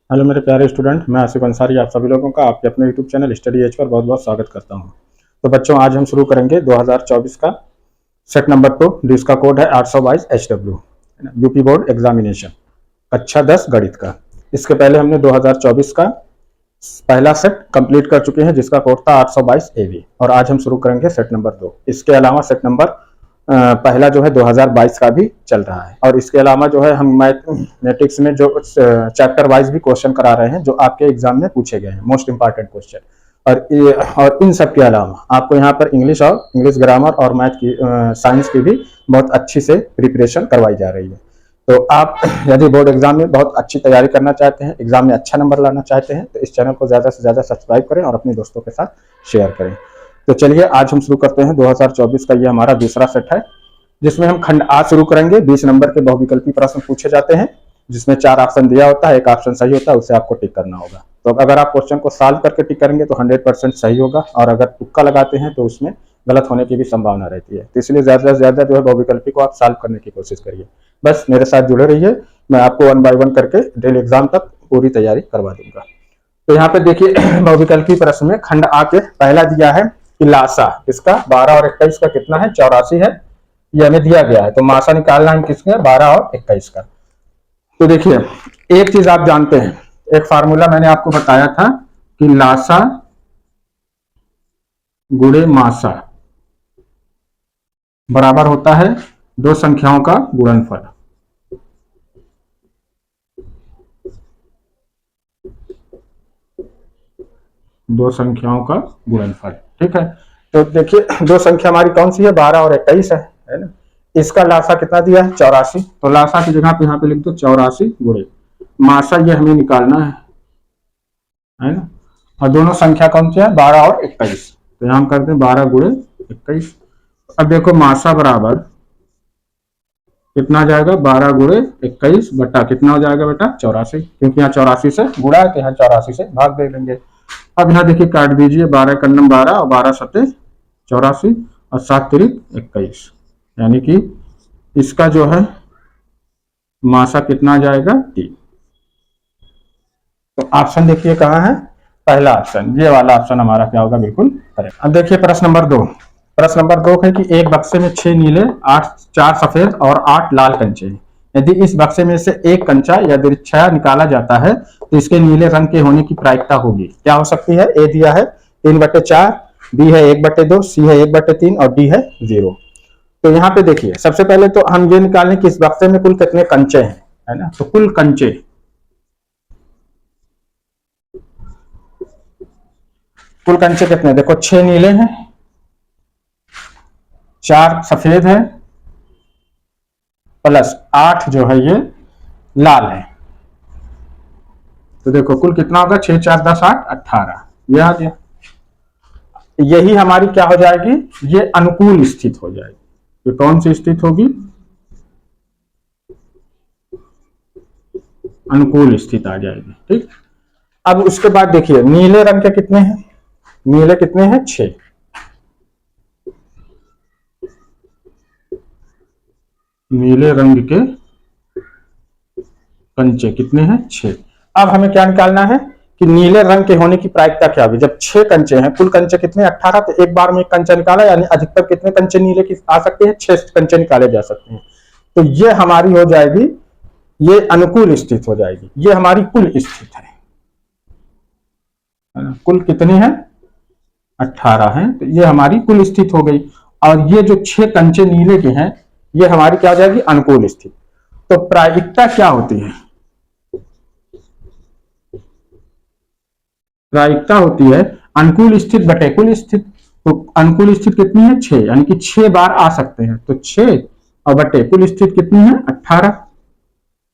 Hello मेरे प्यारे student, मैं आसिफ अंसारी आप सभी लोगों का आपके अपने YouTube channel study as per बहुत बहुत स्वागत करता हूं। तो बच्चों, आज हम शुरू करेंगे 2024 का सेट नंबर 2, जिसका कोड है 822 HW, यूपी बोर्ड एग्जामिनेशन, कक्षा 10 गणित का। इसके पहले हमने 2024 का पहला सेट कंप्लीट कर चुके हैं, जिसका कोड था 822 AV, और आज हम शुरू करेंगे सेट नंबर 2। इसके अलावा सेट नंबर पहला जो है 2022 का भी चल रहा है, और इसके अलावा जो है हम मैथमेटिक्स में जो चैप्टर वाइज भी क्वेश्चन करा रहे हैं, जो आपके एग्जाम में पूछे गए हैं, मोस्ट इंपॉर्टेंट क्वेश्चन। और इन सब के अलावा आपको यहाँ पर इंग्लिश ग्रामर और मैथ की साइंस की भी बहुत अच्छी से प्रिपरेशन करवाई जा रही है। तो आप यदि बोर्ड एग्जाम में बहुत अच्छी तैयारी करना चाहते हैं, एग्जाम में अच्छा नंबर लाना चाहते हैं, तो इस चैनल को ज़्यादा से ज़्यादा सब्सक्राइब करें और अपने दोस्तों के साथ शेयर करें। तो चलिए आज हम शुरू करते हैं 2024 का। ये हमारा दूसरा सेट है, जिसमें हम खंड आ शुरू करेंगे। 20 नंबर के बहुविकल्पी प्रश्न पूछे जाते हैं, जिसमें 4 ऑप्शन दिया होता है, एक ऑप्शन सही होता है, उसे आपको टिक करना होगा। तो अगर आप क्वेश्चन को सॉल्व करके टिक करेंगे तो 100% सही होगा, और अगर तुक्का लगाते हैं तो उसमें गलत होने की भी संभावना रहती है। तो इसलिए ज्यादा से ज्यादा जो है बहुविकल्पी को आप सॉल्व करने की कोशिश करिए। बस मेरे साथ जुड़े रहिए, मैं आपको 1 बाय 1 करके डेली एग्जाम तक पूरी तैयारी करवा दूंगा। तो यहाँ पे देखिए, बहुविकल्पी प्रश्न में खंड आ के पहला दिया है कि लासा इसका 12 और 21 का कितना है, 84 है, ये हमें दिया गया है। तो मासा निकालना है किसका, 12 और 21 का। तो देखिए, एक चीज आप जानते हैं, एक फार्मूला मैंने आपको बताया था कि लासा गुणे मासा बराबर होता है दो संख्याओं का गुणनफल। दो संख्याओं का गुणनफल, ठीक है। तो देखिए, दो संख्या हमारी कौन सी है, 12 और 21 है ना। इसका लासा कितना दिया है, 84। तो लासा की जगह पे यहाँ पे लिख दो 84 गुणे मासा, ये हमें निकालना है ना। और दोनों संख्या कौन सी है, 12 और 21। तो यहाँ हम करते हैं 12 गुणे 21। अब देखो, मासा बराबर कितना जाएगा, 12 गुणे 21 बटा कितना हो जाएगा बेटा, 84, क्योंकि यहाँ 84 से गुणा है, तो यहाँ 84 से भाग दे देंगे। अब यहाँ देखिए, काट दीजिए, 12 का 12 और 12 सत्ते 84 और 7 तिरिक 21, यानी कि इसका जो है मासा कितना जाएगा, 3। तो ऑप्शन देखिए कहाँ है, पहला ऑप्शन, ये वाला ऑप्शन हमारा क्या होगा, बिल्कुल करेक्ट। अब देखिए प्रश्न नंबर 2। प्रश्न नंबर 2 है कि एक बक्से में 6 नीले, 4 सफेद और 8 लाल कंचे हैं। यदि इस बक्से में से एक कंचा यादृच्छया निकाला जाता है तो इसके नीले रंग के होने की प्रायिकता होगी, क्या हो सकती है। ए दिया है 3/4, बी है 1/2, सी है 1/3 और डी है 0। तो यहाँ पे देखिए, सबसे पहले तो हम ये निकालें कि इस बक्से में कुल कितने कंचे हैं, है ना। तो कुल कंचे, कुल कंचे कितने, देखो 6 नीले हैं, 4 सफेद है, प्लस 8 जो है ये लाल है। तो देखो कुल कितना होगा, 6 4 10 8 18, ये आ गया। यही हमारी क्या हो जाएगी, ये अनुकूल स्थित हो जाएगी। ये कौन सी स्थित होगी, अनुकूल स्थित आ जाएगी, ठीक। अब उसके बाद देखिए, नीले रंग के कितने हैं, नीले कितने हैं, 6। नीले रंग के कंचे कितने हैं, 6। अब हमें क्या निकालना है कि नीले रंग के होने की प्रायिकता क्या होगी। जब 6 कंचे हैं, कुल कंचे कितने 18, तो एक बार में एक कंचा निकाला, यानी अधिकतर कितने कंचे नीले की आ सकते हैं, 6 कंचे निकाले जा सकते हैं। तो ये हमारी हो जाएगी, ये अनुकूल स्थित हो जाएगी। ये हमारी कुल स्थित है ना। कुल कितने हैं, 18 हैं, तो ये हमारी कुल स्थित हो गई। और ये जो 6 कंचे नीले के हैं, ये हमारी क्या हो जाएगी, अनुकूल स्थित। तो प्रायिकता क्या होती है, प्रायिकता होती है अनुकूल स्थित बटे कुल स्थित। तो अनुकूल स्थित कितनी है, 6, यानी कि 6 बार आ सकते हैं। तो 6 और बटे कुल स्थित कितनी है, 18।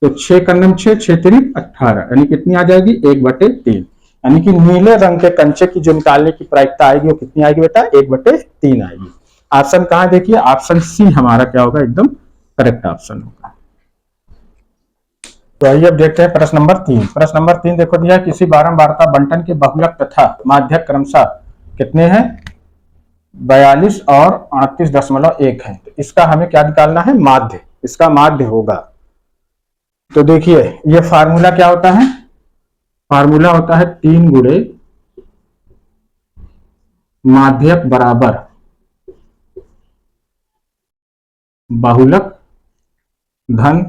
तो 6 का 6, 6 तिरिक 18, यानी कितनी आ जाएगी, 1/3। यानी कि नीले रंग के कंचे की जो निकालने की प्रायिकता आएगी वो कितनी आएगी बेटा, 1/3 आएगी। ऑप्शन कहां देखिए, ऑप्शन सी हमारा क्या होगा, एकदम करेक्ट ऑप्शन होगा। तो आइए अब देखते हैं प्रश्न नंबर 3। प्रश्न नंबर 3 देखो दिया, किसी बारंबारता बंटन के बहुलक तथा माध्यक क्रमशः कितने हैं, 42 और 38.1 है। तो इसका हमें क्या निकालना है, माध्य, इसका माध्य होगा। तो देखिए, ये फार्मूला क्या होता है, फार्मूला होता है 3 गुणे माध्यक बराबर बहुलक धन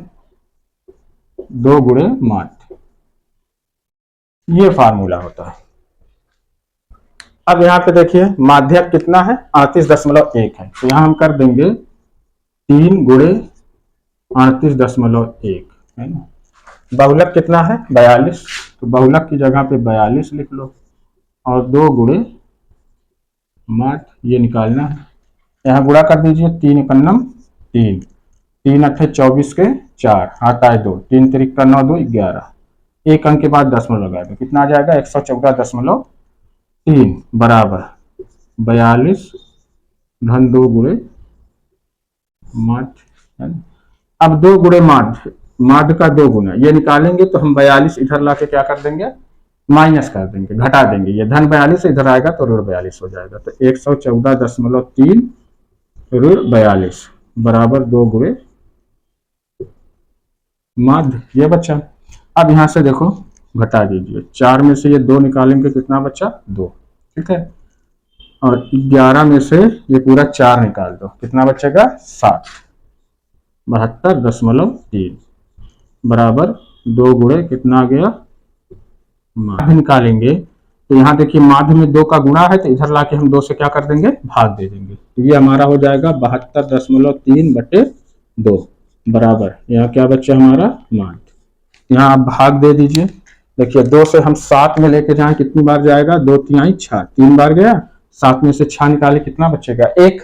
2 गुणे माध्य, ये फार्मूला होता है। अब यहाँ पे देखिए माध्यक कितना है 38.1 है, तो यहाँ हम कर देंगे 3 गुणे 38.1 है ना। बहुलक कितना है 42, तो बहुलक की जगह पे 42 लिख लो और 2 गुणे माध्य ये निकालना है। यहाँ गुणा कर दीजिए 3 एकन्नम 3, 3 अट्ठे 24 के 4 आता है 2, 3 तिरिक 9 2 11, एक अंक के बाद दशमलव लगाए तो कितना आ जाएगा 114.3 बराबर 42 धन 2 गुणे माध्य। अब 2 गुणे माध्य, माध्य का 2 गुना ये निकालेंगे तो हम 42 इधर लाके क्या कर देंगे माइनस कर देंगे, घटा देंगे, ये धन 42 इधर आएगा तो ऋण 42 हो जाएगा, तो 114.3 ऋण 42 बराबर 2 गुणे माध्य ये बच्चा। अब यहां से देखो घटा दीजिए, 4 में से ये 2 निकालेंगे कितना बच्चा 2, ठीक है, और 11 में से ये पूरा 4 निकाल दो कितना बचेगा 7, 72.3 बराबर 2 गुणे कितना आ गया माध्य निकालेंगे, तो यहाँ देखिए माध्य में 2 का गुणा है तो इधर लाके हम 2 से क्या कर देंगे भाग दे देंगे, तो ये हमारा हो जाएगा 72.3/2 बराबर यहाँ क्या बच्चा हमारा माध्य। यहाँ आप भाग दे दीजिए, देखिए 2 से हम 7 में लेके जाए कितनी बार जाएगा 2 तिहाई 6, 3 बार गया, 7 में से 6 निकाले कितना बचेगा 1,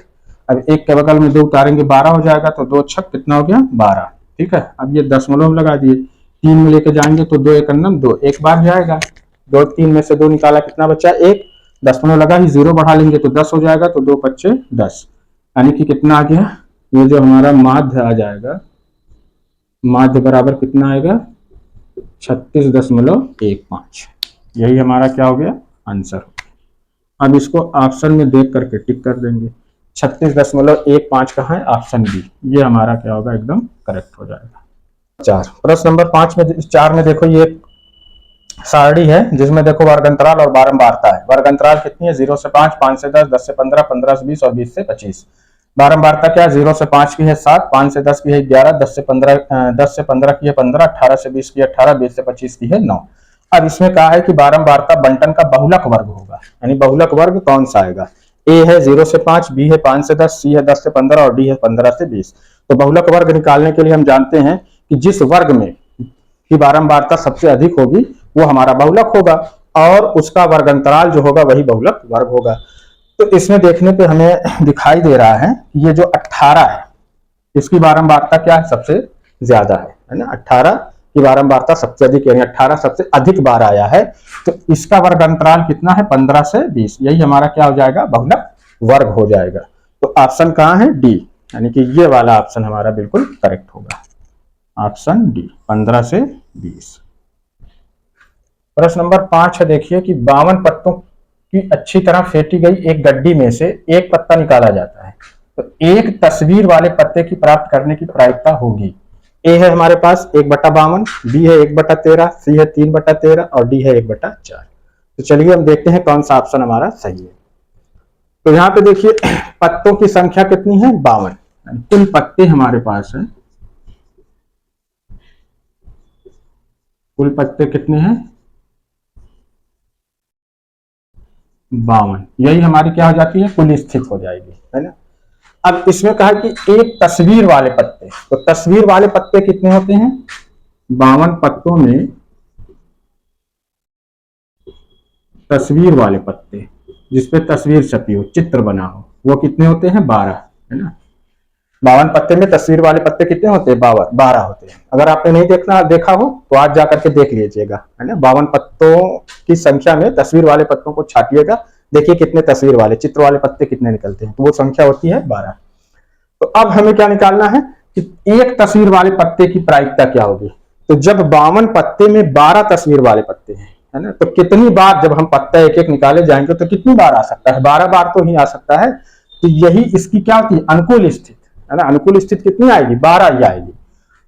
अब 1 के बगल में 2 उतारेंगे 12 हो जाएगा, तो 2 छक कितना हो गया 12, ठीक है। अब ये दशमलव लगा दिए, 3 में लेके जाएंगे तो 2 एकन्नम 2, एक बार जाएगा, 2 3 में से 2 निकाला कितना बचा 1, दशमलव लगा ही 0 बढ़ा लेंगे तो 10 हो जाएगा, तो 2 पच्चे 10, यानी कि कितना आ गया ये जो हमारा माध्य आ जाएगा, माध्य बराबर कितना आएगा 36.15, यही हमारा क्या हो गया आंसर हो गया। अब इसको ऑप्शन में देख करके टिक कर देंगे, 36.15 कहाँ है ऑप्शन बी, ये हमारा क्या होगा एकदम करेक्ट हो जाएगा। 4 प्रश्न नंबर 5 में 4 में देखो ये सारणी है जिसमें देखो वर्गंतराल और बारंबारता है। वर्गंतराल कितनी है 0 से 5, 5 से 10, 10 से 15, 15 से 20 और 20 से 25। बारंबारता क्या 0 से 5 की है 7, 5 से 10 की है 11, 10 से 15 की है 15, 18 से 20 की है 18, 20 से 25 की है 9। अब इसमें कहा है कि बारंबारता बंटन का बहुलक वर्ग होगा, यानी बहुलक वर्ग कौन सा आएगा, ए है 0 से 5, बी है 5 से 10, सी है 10 से 15 और डी है 15 से 20। तो बहुलक वर्ग निकालने के लिए हम जानते हैं कि जिस वर्ग में की बारंबारता सबसे अधिक होगी वो हमारा बहुलक होगा और उसका वर्गंतराल जो होगा वही बहुलक वर्ग होगा। तो इसमें देखने पे हमें दिखाई दे रहा है कि ये जो 18 है इसकी बारंबारता क्या है सबसे ज्यादा है ना, 18 की बारंबारता सबसे अधिक, यानी 18 सबसे अधिक बार आया है, तो इसका वर्गंतराल कितना है 15 से 20, यही हमारा क्या हो जाएगा बहुलक वर्ग हो जाएगा। तो ऑप्शन कहाँ है डी, यानी कि ये वाला ऑप्शन हमारा बिल्कुल करेक्ट होगा, ऑप्शन डी 15 से 20। प्रश्न नंबर 5 है, देखिए कि 52 पत्तों की अच्छी तरह फेंटी गई एक गड्डी में से एक पत्ता निकाला जाता है, तो एक तस्वीर वाले पत्ते की प्राप्त करने की प्रायिकता होगी। ए है हमारे पास 1/52, बी है 1/13, सी है 3/13 और डी है 1/4। तो चलिए हम देखते हैं कौन सा ऑप्शन हमारा सही है। तो यहाँ पे देखिए पत्तों की संख्या कितनी है 52, कुल पत्ते हमारे पास है, कुल पत्ते कितने हैं 52, यही हमारी क्या हो जाती है कुल स्थिति हो जाएगी, है ना। अब इसमें कहा कि एक तस्वीर वाले पत्ते, तो तस्वीर वाले पत्ते कितने होते हैं 52 पत्तों में तस्वीर वाले पत्ते जिसपे तस्वीर छपी हो, चित्र बना हो, वो कितने होते हैं 12, है ना। 52 पत्ते में तस्वीर वाले पत्ते कितने होते हैं 12 होते हैं। अगर आपने नहीं देखा हो तो आज जाकर के देख लीजिएगा, है ना। 52 पत्तों की संख्या में तस्वीर वाले पत्तों को छाटिएगा, देखिए कितने तस्वीर वाले चित्र वाले पत्ते कितने निकलते हैं, तो वो संख्या होती है 12। तो अब हमें क्या निकालना है कि एक तस्वीर वाले पत्ते की प्रायिकता क्या होगी। तो जब 52 पत्ते में 12 तस्वीर वाले पत्ते हैं, है ना, तो कितनी बार जब हम पत्ता एक एक निकाले जाएंगे तो कितनी बार आ सकता है 12 बार तो ही आ सकता है। तो यही इसकी क्या होती है अनुकूल स्थिति, है ना। अनुकूल स्थिति कितनी आएगी 12 ही आएगी।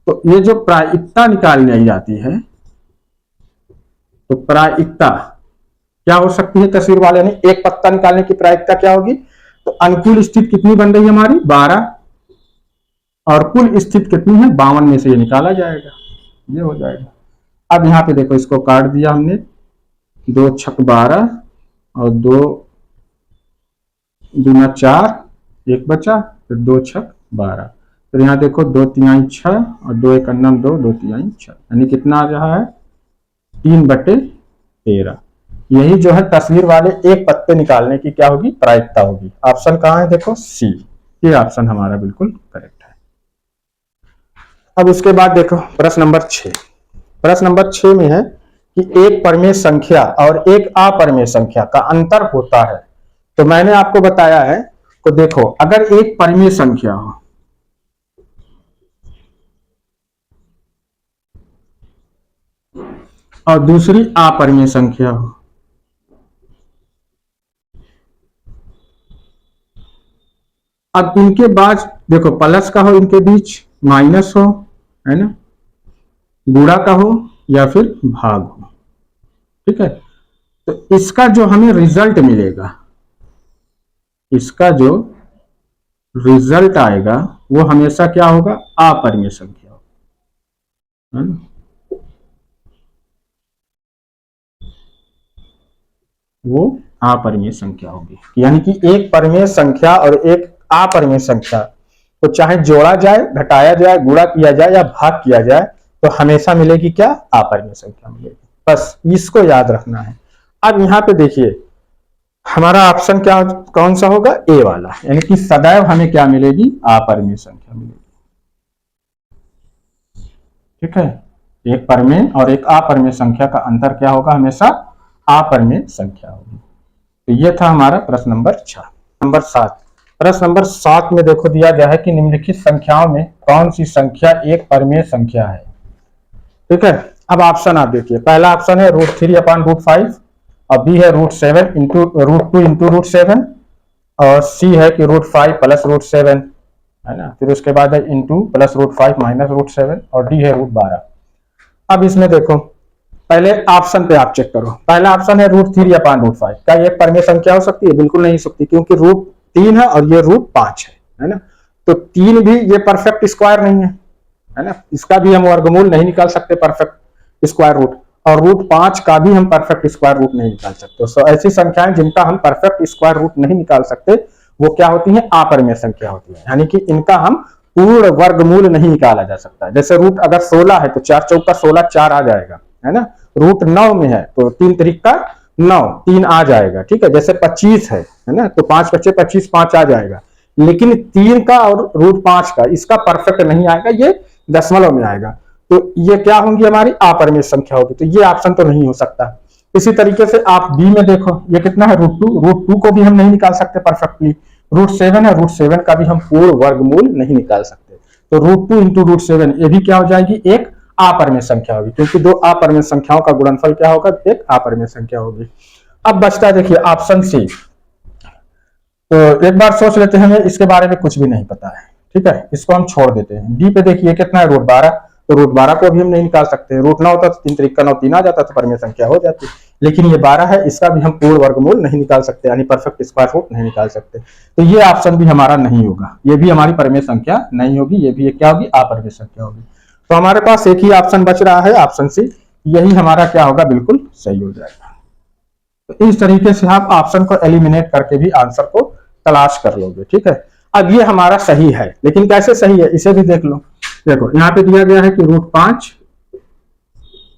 तो ये जो प्रायिकता निकालने आई जाती है तो प्रायिकता क्या हो सकती है तस्वीर वाले ने, एक पत्ता निकालने की प्रायिकता क्या होगी, तो अनुकूल स्थिति कितनी बन रही है हमारी 12 और कुल स्थिति कितनी है 52 में से ये निकाला जाएगा, ये हो जाएगा। अब यहाँ पे देखो इसको काट दिया हमने, 2 छक 12 और 2 दूना 4, 1 बचा, फिर 2 छक 12, फिर यहाँ देखो 2 तिहाई 6 और 2 एक अन्नम 2, 2 तिहाई 6, यानी कितना आ रहा है 3/13। यही जो है तस्वीर वाले एक पत्ते निकालने की क्या होगी प्रायिकता होगी। ऑप्शन कहाँ है देखो सी, ये ऑप्शन हमारा बिल्कुल करेक्ट है। अब उसके बाद देखो प्रश्न नंबर 6। प्रश्न नंबर 6 में है कि एक परिमेय संख्या और एक अपरिमेय संख्या का अंतर होता है। तो मैंने आपको बताया है, तो देखो अगर एक परिमेय संख्या हो और दूसरी अपरिमेय संख्या हो, अब इनके बाद देखो प्लस का हो, इनके बीच माइनस हो, है ना, गुणा का हो या फिर भाग हो, ठीक है। तो इसका जो हमें रिजल्ट मिलेगा, इसका जो रिजल्ट आएगा वो हमेशा क्या होगा अपरिमेय संख्या होगा, है ना। वो अपरिमेय संख्या होगी, यानी कि एक परिमेय संख्या और एक अपरिमेय संख्या तो चाहे जोड़ा जाए, घटाया जाए, गुणा किया जाए या भाग किया जाए तो हमेशा मिलेगी क्या अपरिमेय संख्या मिलेगी, बस इसको याद रखना है। अब यहाँ पे देखिए हमारा ऑप्शन क्या कौन सा होगा ए वाला, यानी कि सदैव हमें क्या मिलेगी अपरिमेय संख्या मिलेगी, ठीक है। एक परिमेय और एक अपरिमेय संख्या का अंतर क्या होगा हमेशा अपरिमेय संख्या होगी। तो ये था हमारा प्रश्न नंबर 6। नंबर 7, प्रश्न नंबर 7 में देखो दिया गया है कि निम्नलिखित संख्याओं में कौन सी संख्या एक परिमेय संख्या है, ठीक है। अब ऑप्शन आप देखिए, पहला ऑप्शन है √3/√5 और बी है √7 इंटू √2 इंटू √7 और सी है कि √5 प्लस √7, है ना, फिर उसके बाद है इंटू प्लस √5 माइनस √7 और डी है √12। अब इसमें देखो पहले ऑप्शन पे आप चेक करो, पहला ऑप्शन है √3/√5, क्या ये परिमेय संख्या हो सकती है, बिल्कुल नहीं हो सकती, क्योंकि √3 है और ये √5 है ना। तो 3 भी ये परफेक्ट स्क्वायर नहीं है ना, इसका भी हम वर्गमूल नहीं निकाल सकते परफेक्ट स्क्वायर रूट, और √5 का भी हम परफेक्ट स्क्वायर रूट नहीं निकाल सकते। तो ऐसी संख्याएं जिनका हम परफेक्ट स्क्वायर रूट नहीं निकाल सकते वो क्या होती हैं अपरिमेय संख्या होती है, यानी कि इनका हम पूर्ण वर्गमूल नहीं निकाला जा सकता। जैसे रूट अगर 16 है तो 4 चौका 16 4 आ जाएगा, है ना। √9 में है तो 3 तरीका 9 3 आ जाएगा, ठीक है। जैसे 25 है ना, तो 5 बचे 25 5 आ जाएगा, लेकिन 3 का और √5 का इसका परफेक्ट नहीं आएगा, ये दशमलव में आएगा, तो ये क्या होंगी हमारी अपरिमेय संख्या होगी, तो ये ऑप्शन तो नहीं हो सकता। इसी तरीके से आप बी में देखो ये कितना है √2 को भी हम नहीं निकाल सकते परफेक्टली, √7 है, √7 का भी हम पूर्ण वर्गमूल नहीं निकाल सकते, तो √2 इंटू √7 ये भी क्या हो जाएगी एक अपरिमेय संख्या होगी, क्योंकि दो अपरिमेय संख्याओं का गुणनफल क्या होगा एक अपरिमेय संख्या होगी। अब बचता है देखिए ऑप्शन सी, तो एक बार सोच लेते हैं, हमें इसके बारे में कुछ भी नहीं पता है, ठीक है, इसको हम छोड़ देते हैं। डी पे देखिए कितना है √12, तो √12 को भी हम नहीं निकाल सकते, √9 होता तो 3 तरीका 9 3 आ जाता तो परिमेय संख्या हो जाती, लेकिन ये 12 है, इसका भी हम पूर्ण वर्गमूल नहीं निकाल सकते, यानी परफेक्ट स्क्वायर रूट नहीं निकाल सकते, तो ये ऑप्शन भी हमारा नहीं होगा, ये भी हमारी परिमेय संख्या नहीं होगी, ये भी क्या होगी अपरिमेय संख्या होगी। तो हमारे पास एक ही ऑप्शन बच रहा है ऑप्शन सी, यही हमारा क्या होगा बिल्कुल सही हो जाएगा। तो इस तरीके से आप ऑप्शन को एलिमिनेट करके भी आंसर को तलाश कर लोगे, ठीक है। अब ये हमारा सही है, लेकिन कैसे सही है इसे भी देख लो। देखो यहाँ पे दिया गया है कि √5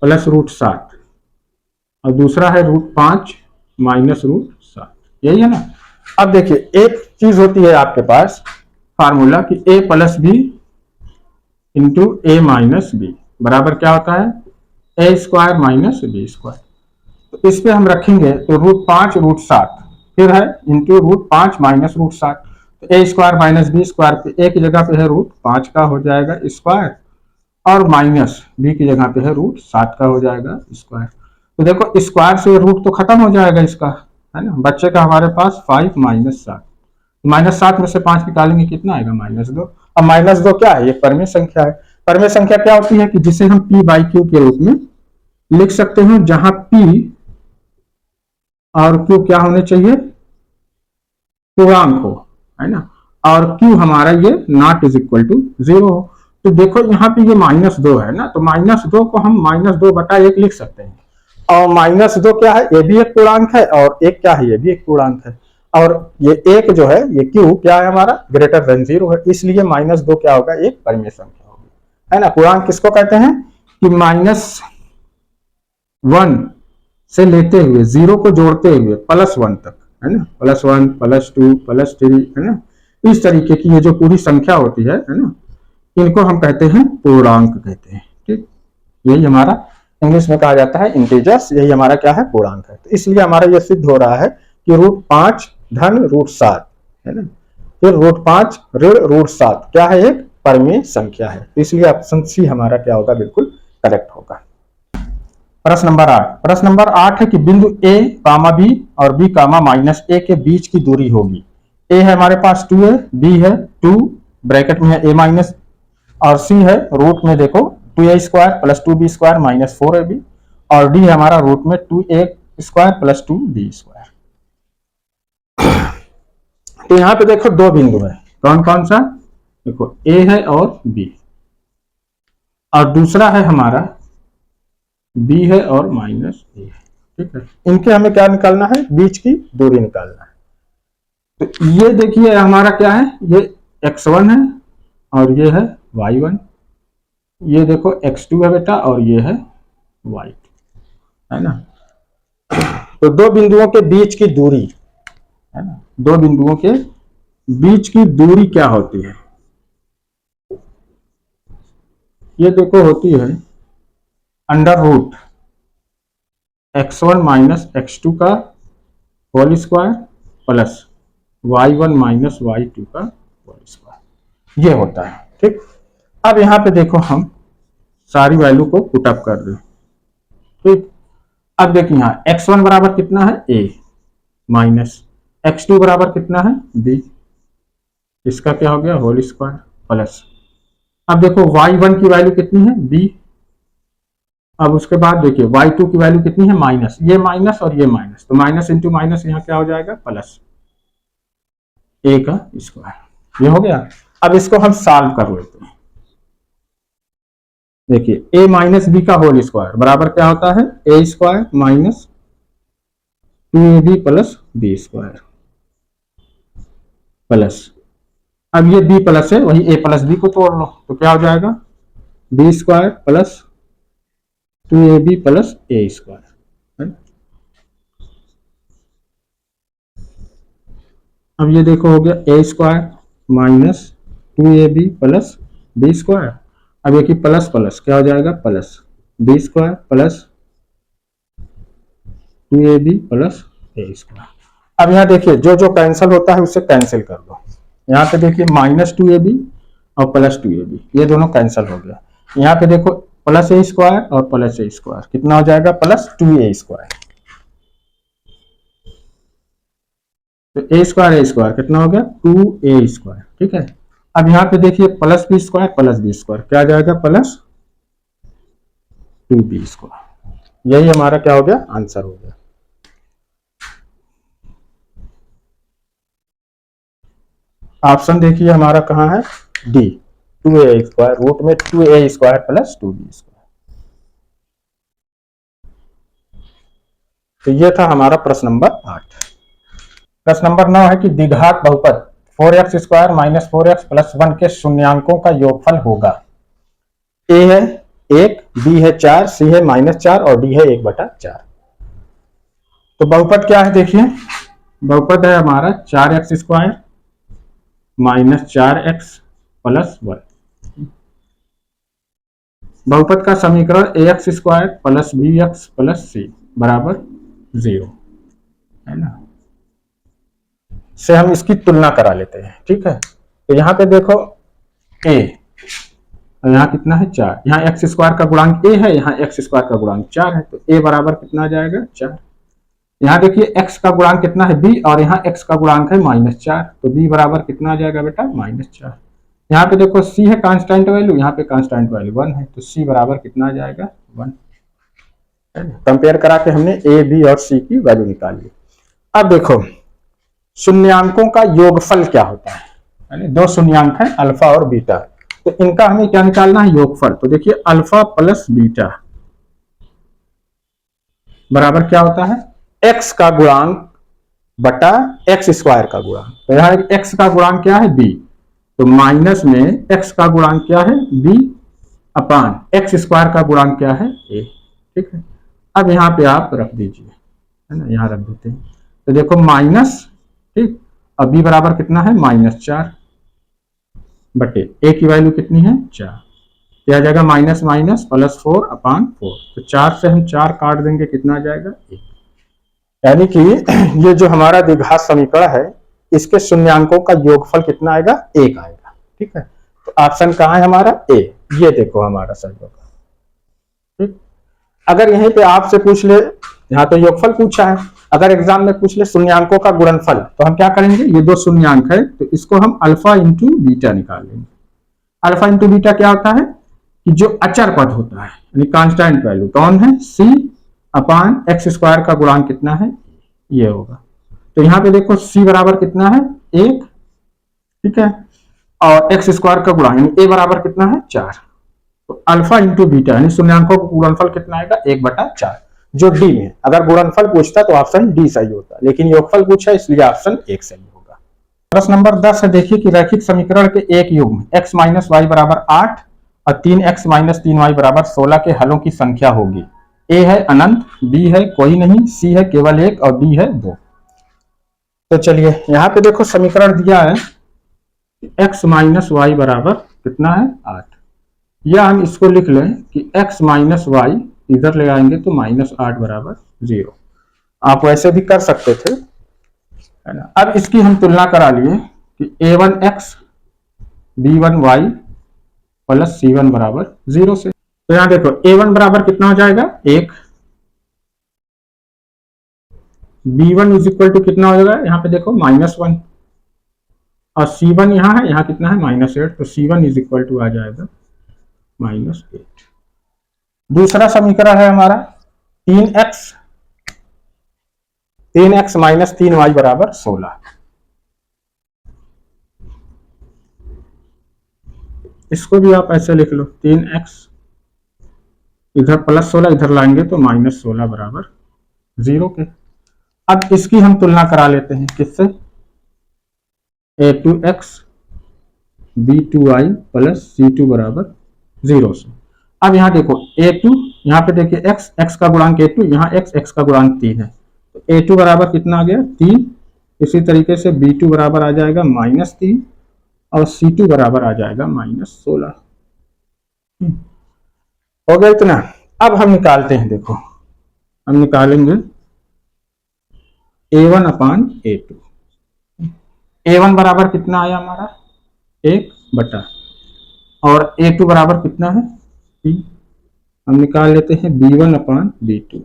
प्लस √7 और दूसरा है √5 माइनस √7, यही है ना। अब देखिए एक चीज होती है आपके पास फार्मूला कि a plus B into A minus B बराबर क्या होता है a² माइनस b²। तो इस पे हम रखेंगे तो √5 √7 फिर है इंटू √5 माइनस √7, तो a² माइनस b² पे एक जगह पे है √5 का हो जाएगा स्क्वायर और माइनस b की जगह पे है √7 का हो जाएगा स्क्वायर। तो देखो स्क्वायर से रूट तो खत्म हो जाएगा इसका, है ना, बच्चे का हमारे पास 5 माइनस 7, माइनस 7 में से 5 निकालेंगे कितना आएगा -2। अब -2 क्या है, ये परिमेय संख्या है। परिमेय संख्या क्या होती है कि जिसे हम p/q के रूप में लिख सकते हैं जहां P और Q क्या होने चाहिए, पूर्णांक हो, है ना, और Q हमारा ये नॉट इज इक्वल टू 0 हो। तो देखो यहाँ पे ये -2 है ना, तो -2 को हम -2/1 लिख सकते हैं। और -2 क्या है, ये भी एक पूर्णांक है, और एक क्या है, ये भी एक पूर्णांक है। और ये एक जो है, ये Q क्या है हमारा, ग्रेटर देन 0 है, इसलिए -2 क्या होगा, एक परिमेय संख्या होगी, है ना। पूर्णांक किसको कहते हैं कि -1 से लेते हुए 0 को जोड़ते हुए +1 तक, है ना, +1 +2 +3, है ना, इस तरीके की ये जो पूरी संख्या होती है ना, इनको हम कहते हैं पूर्णांक कहते हैं। ठीक, यही हमारा इंग्लिश में कहा जाता है इंटीजर्स, यही हमारा क्या है, पूर्णांक है। तो इसलिए हमारा ये सिद्ध हो रहा है कि √5 धन √7, है ना, फिर √5 ऋण √7 क्या है, एक परिमेय संख्या है। तो इसलिए ऑप्शन सी हमारा क्या होगा, बिल्कुल करेक्ट होगा। प्रश्न नंबर 8 है कि बिंदु A, B और B, -a के बीच की दूरी होगी। A है हमारे पास 2a, B है 2, ब्रैकेट में है a- और C है रूट में देखो 2a² + 2b² - 4ab, और D है हमारा रूट में 2a² + 2b²। तो यहाँ पे देखो दो बिंदु है, कौन कौन सा, देखो A है और B, और दूसरा है हमारा B है और -a है। ठीक है, इनके हमें क्या निकालना है, बीच की दूरी निकालना है। तो ये देखिए हमारा क्या है, ये x1 है और ये है y1, ये देखो x2 है बेटा और ये है y2, है ना। तो दो बिंदुओं के बीच की दूरी, है ना, दो बिंदुओं के बीच की दूरी क्या होती है, ये देखो होती है √x1 - x2 का whole square plus y1 - y2 का होल स्क्वायर, ये होता है। ठीक, अब यहां पे देखो हम सारी वैल्यू को पुटअप कर दें। ठीक, अब देखिए यहाँ x1 बराबर कितना है, a, माइनस x2 बराबर कितना है, b, इसका क्या हो गया, होल स्क्वायर प्लस, अब देखो y1 की वैल्यू कितनी है, b, अब उसके बाद देखिए y2 की वैल्यू कितनी है, माइनस, ये माइनस और ये माइनस, तो माइनस इंटू माइनस यहाँ क्या हो जाएगा, प्लस a का स्क्वायर, ये हो गया। अब इसको हम सॉल्व कर लेते हैं। देखिए a - b का होल स्क्वायर बराबर क्या होता है, a² - 2ab + b² प्लस, अब ये b प्लस है, वही a + b को तोड़ लो तो क्या हो जाएगा, b² + 2ab + a², अब ये देखो हो गया a² - 2ab + b², अब ये की प्लस प्लस क्या हो जाएगा, प्लस b² + 2ab + a²। अब यहाँ देखिए जो जो कैंसिल होता है उससे कैंसिल कर दो। यहाँ पे देखिए -2ab और +2ab, ये दोनों कैंसिल हो गया। यहाँ पे देखो +a² और +a², कितना हो जाएगा, +2a², तो a² कितना हो गया, 2a²। ठीक है, अब यहाँ पे देखिए +b² +b², क्या आ जाएगा, +2b², यही हमारा क्या हो गया, आंसर हो गया। ऑप्शन देखिए हमारा कहाँ है, डी, 2a² रूट में 2a² + 2b²। तो ये था हमारा प्रश्न नंबर 8। प्रश्न नंबर 9 है कि द्विघात बहुपद 4x² - 4x + 1 के शून्यांकों का योगफल होगा। ए है 1, बी है 4, सी है -4 और डी है 1/4। तो बहुपद क्या है, देखिए बहुपद है हमारा 4x² - 4x + 1। बहुपद का समीकरण ax² + bx + c बराबर 0, है ना, से हम इसकी तुलना करा लेते हैं। ठीक है, तो यहाँ पे देखो a, और यहाँ कितना है 4, यहाँ x² का गुणांक a है, यहाँ x² का गुणांक 4 है, तो a बराबर कितना आ जाएगा, 4। यहाँ देखिए x का गुणांक कितना है, b, और यहाँ x का गुणांक है -4, तो b बराबर कितना आ जाएगा बेटा, -4। यहाँ पे देखो c है कांस्टेंट वैल्यू, यहाँ पे कांस्टेंट वैल्यू 1 है, तो c बराबर कितना आ जाएगा, 1। कंपेयर करा के हमने ए बी और सी की वैल्यू निकाली। अब देखो शून्यांकों का योगफल क्या होता है, यानी दो शून्यांक है अल्फा और बीटा, तो इनका हमें क्या निकालना है, योगफल। तो देखिए अल्फा प्लस बीटा बराबर क्या होता है, एक्स का गुणांक बटा एक्स स्क्वायर का गुणांक। तो यहाँ एक्स का गुणांक क्या है, बी, तो माइनस में एक्स का गुणांक क्या है, बी, अपान एक्स स्क्वायर का गुणांक क्या है, ए। ठीक है, अब यहाँ पे आप रख दीजिए, है ना, यहाँ रख देते हैं। तो देखो माइनस, ठीक, अब बी बराबर कितना है, -4 बटे ए की वैल्यू कितनी है, 4, क्या आ जाएगा, माइनस माइनस प्लस 4/4। तो 4 से हम 4 काट देंगे, कितना आ जाएगा, 1। यानी कि ये जो हमारा द्विघात समीकरण है इसके शून्यांकों का योगफल कितना आएगा, 1 आएगा। ठीक है, तो ऑप्शन कहाँ है हमारा, ए। ये देखो हमारा सही होगा। ठीक, अगर यहीं पे आपसे पूछ ले, यहाँ तो योगफल पूछा है, अगर एग्जाम में पूछ ले शून्यांकों का गुणनफल, तो हम क्या करेंगे, ये दो शून्यांक है तो इसको हम अल्फा इंटू बीटा निकाल लेंगे। अल्फा इंटू बीटा क्या होता है कि जो अचर पद होता है, यानी कांस्टेंट वैल्यू कौन है, सी अपान एक्स स्क्वायर का गुणांक कितना है, ये होगा। तो यहाँ पे देखो सी बराबर कितना है, 1, ठीक है, और एक्स स्क्वायर का गुणांक यानी ए बराबर कितना है, 4। तो अल्फा इंटू बीटा यानी शून्यांकों का गुणनफल कितना आएगा, 1/4, जो डी में। अगर गुणनफल पूछता तो ऑप्शन डी सही होता, लेकिन योगफल पूछा इसलिए ऑप्शन 1 सही होगा। प्रश्न नंबर 10 है, देखिए कि रैखिक समीकरण के एक युग्म x माइनस वाई बराबर 8 और 3x माइनस 3y बराबर 16 के हलों की संख्या होगी। ए है अनंत, बी है कोई नहीं, सी है केवल 1 और डी है 2। तो चलिए यहाँ पे देखो समीकरण दिया है x माइनस वाई बराबर कितना है, 8, या हम इसको लिख लें कि x माइनस वाई इधर ले आएंगे तो -8 बराबर 0। आप वैसे भी कर सकते थे, है ना। अब इसकी हम तुलना करा लिए कि a1x b1y प्लस c1 बराबर 0 से। तो यहां देखो a1 बराबर कितना हो जाएगा, 1, b1 इज इक्वल टू कितना हो जाएगा, यहाँ पे देखो -1, और c1 यहाँ है, यहाँ कितना है, -8, तो c1 इज इक्वल टू आ जाएगा -8। दूसरा समीकरण है हमारा 3x माइनस 3y बराबर 16। इसको भी आप ऐसे लिख लो, 3x इधर प्लस 16 इधर लाएंगे तो -16 बराबर 0 के। अब इसकी हम तुलना करा लेते हैं किससे, a2x b2y प्लस c2 बराबर 0 से। अब यहाँ देखो a2, यहाँ पे देखिए x का गुणांक a2, यहाँ x का गुणांक 3 है, तो a2 बराबर कितना आ गया, 3। इसी तरीके से b2 बराबर आ जाएगा -3 और c2 बराबर आ जाएगा -16। हो गया इतना। अब हम निकालते हैं, देखो हम निकालेंगे a1 अपान a2। a1 बराबर कितना आया हमारा, 1 बटा, और a2 बराबर कितना है, 3। हम निकाल लेते हैं b1 अपान b2।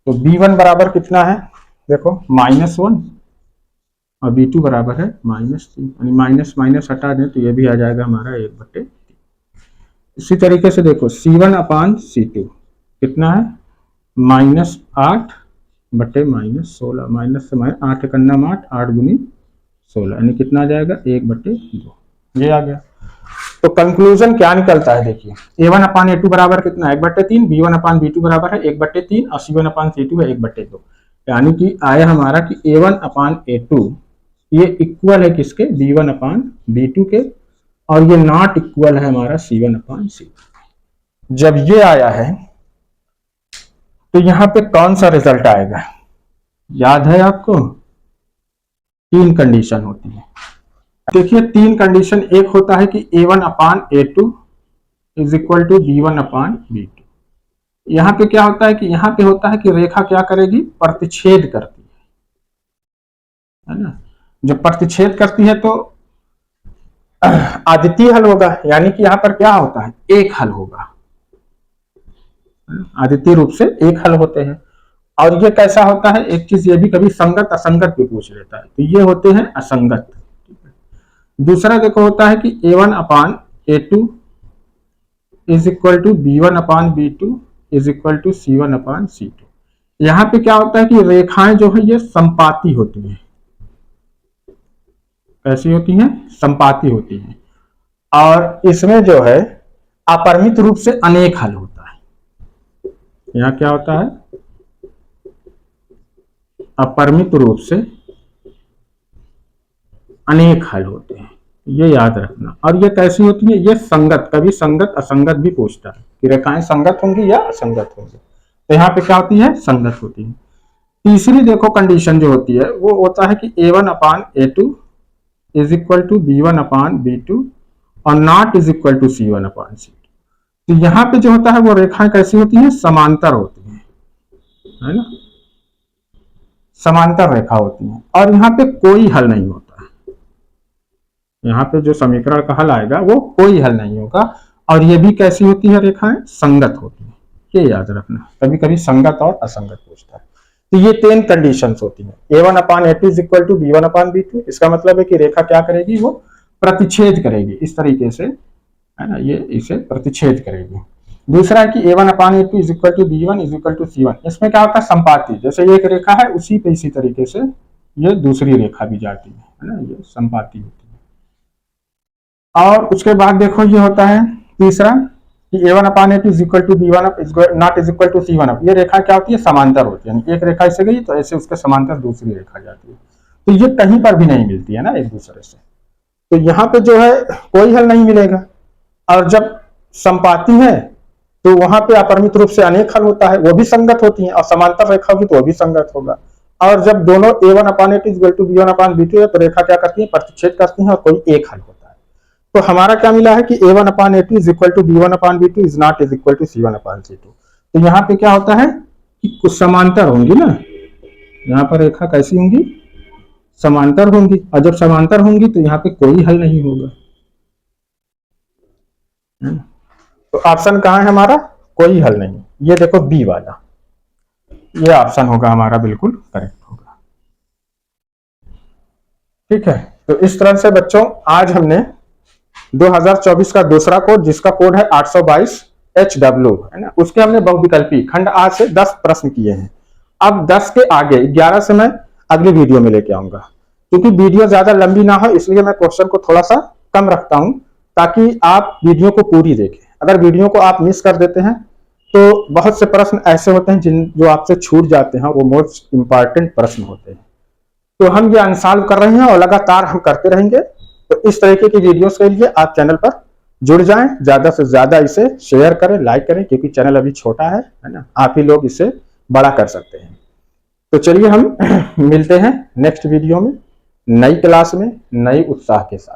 तो b1 बराबर कितना है, देखो -1 और b2 बराबर है -3, यानी माइनस माइनस हटा दें तो ये भी आ जाएगा हमारा 1/3। इसी तरीके से देखो c1 अपान c2 कितना है, -8 बटे -16, माइनस से 8 कन्ना 8, 8 गुनी 16, यानी कितना आ जाएगा, 1/2। ये आ गया। तो कंक्लूजन क्या निकलता है, देखिए a1 अपान a2 बराबर कितना है, 1/3, b1 अपान b2 बराबर है 1/3 और c1 अपान c2 है 1/2। यानी कि आया हमारा कि a1 अपान a2 ये इक्वल है किसके, b1 अपान b2 के, और ये नॉट इक्वल है हमारा c1 अपान c2। जब ये आया है तो यहां पे कौन सा रिजल्ट आएगा, याद है आपको, 3 कंडीशन होती है। देखिए 3 कंडीशन, एक होता है कि a1 upon a2 is equal to b1 upon b2। यहाँ पे क्या होता है कि यहाँ पे होता है कि रेखा क्या करेगी, प्रतिच्छेद करती है ना। जब प्रतिच्छेद करती है तो आदितीय हल होगा, यानी कि यहाँ पर क्या होता है, एक हल होगा, आदितीय रूप से एक हल होते हैं। और ये कैसा होता है, एक चीज ये भी कभी संगत असंगत भी पूछ लेता है, तो ये होते हैं असंगत। दूसरा देखो होता है कि a1 upon a2 is equal to b1 upon b2 is equal to C1/C2। यहाँ पे क्या होता है कि रेखाएं जो है ये संपाती होती हैं। कैसी होती हैं? संपाती होती हैं। और इसमें जो है अपरिमित रूप से अनेक हल होता है। यहाँ क्या होता है? अपरिमित रूप से अनेक हल होते हैं, ये याद रखना। और ये कैसी होती है? ये संगत, कभी संगत असंगत भी पूछता है कि रेखाएं संगत होंगी या असंगत होंगी। तो यहाँ पे क्या होती है? संगत होती है। तीसरी देखो कंडीशन जो होती है वो होता है कि A1/A2 is equal to B1/B2 और not is equal to C1/C2। तो यहाँ पे जो होता है वो रेखाएं कैसी होती हैं? समांतर होती हैं, है ना? समांतर रेखा होती है और यहाँ पे कोई हल नहीं होता है। यहाँ पे जो समीकरण का हल आएगा वो कोई हल नहीं होगा। और ये भी कैसी होती है? रेखाएं संगत होती है, ये याद रखना। कभी कभी संगत और असंगत पूछता है। तो ये 3 कंडीशंस होती हैं। A1/A2 is equal to B1/B2। इसका मतलब है कि रेखा क्या करेगी? वो प्रतिच्छेद करेगी इस तरीके से, है ना? ये इसे प्रतिच्छेद करेगी। दूसरा है कि A1/A2 is equal to B1 is equal to C1। इसमें क्या होता है? संपाती। जैसे एक रेखा है उसी पे इसी तरीके से ये दूसरी रेखा भी जाती है ना? ये संपाती होती है। और उसके बाद देखो ये होता है तीसरा कि A1/A2 is equal to B1 not is equal to C1। ये रेखा क्या होती है? समांतर होती है। एक रेखा ऐसे गई तो ऐसे उसके समांतर दूसरी रेखा जाती है। तो ये कहीं पर भी नहीं मिलती है ना एक दूसरे से। तो यहाँ पे जो है कोई हल नहीं मिलेगा। और जब संपाती है तो वहां पे अपरिमित रूप से अनेक हल होता है, वो भी संगत होती है। और समांतर रेखा होगी तो वो भी संगत होगा। और जब दोनों A1/A2 is equal to B1/B2 है तो रेखा क्या करती है? प्रतिच्छेद करती है और कोई एक हल होता है। तो हमारा क्या मिला है कि A1/A2 is equal to B1/B2 is not is equal to C1/C2। तो यहाँ पे क्या होता है कि कुछ समांतर होंगी ना, यहाँ पर रेखा कैसी होंगी? समांतर होंगी। और जब समांतर होंगी तो यहाँ पे कोई हल नहीं होगा। तो ऑप्शन कहाँ है हमारा? कोई हल नहीं। ये देखो बी वाला, ये ऑप्शन होगा हमारा, बिल्कुल करेक्ट होगा। ठीक है। तो इस तरह से बच्चों आज हमने 2024 का दूसरा कोड, जिसका कोड है 822HW, है ना, उसके हमने बहुविकल्पी खंड आ से 10 प्रश्न किए हैं। अब 10 के आगे 11 से मैं अगली वीडियो में लेके आऊंगा। क्योंकि वीडियो ज्यादा लंबी ना हो इसलिए मैं क्वेश्चन को थोड़ा सा कम रखता हूं, ताकि आप वीडियो को पूरी देखें। अगर वीडियो को आप मिस कर देते हैं तो बहुत से प्रश्न ऐसे होते हैं जो आपसे छूट जाते हैं, वो मोस्ट इंपॉर्टेंट प्रश्न होते हैं। तो हम ये अनसॉल्व कर रहे हैं और लगातार हम करते रहेंगे। तो इस तरीके की वीडियोस के लिए आप चैनल पर जुड़ जाएं, ज्यादा से ज्यादा इसे शेयर करें, लाइक करें, क्योंकि चैनल अभी छोटा है ना, आप ही लोग इसे बड़ा कर सकते हैं। तो चलिए हम मिलते हैं नेक्स्ट वीडियो में नई क्लास में नई उत्साह के साथ।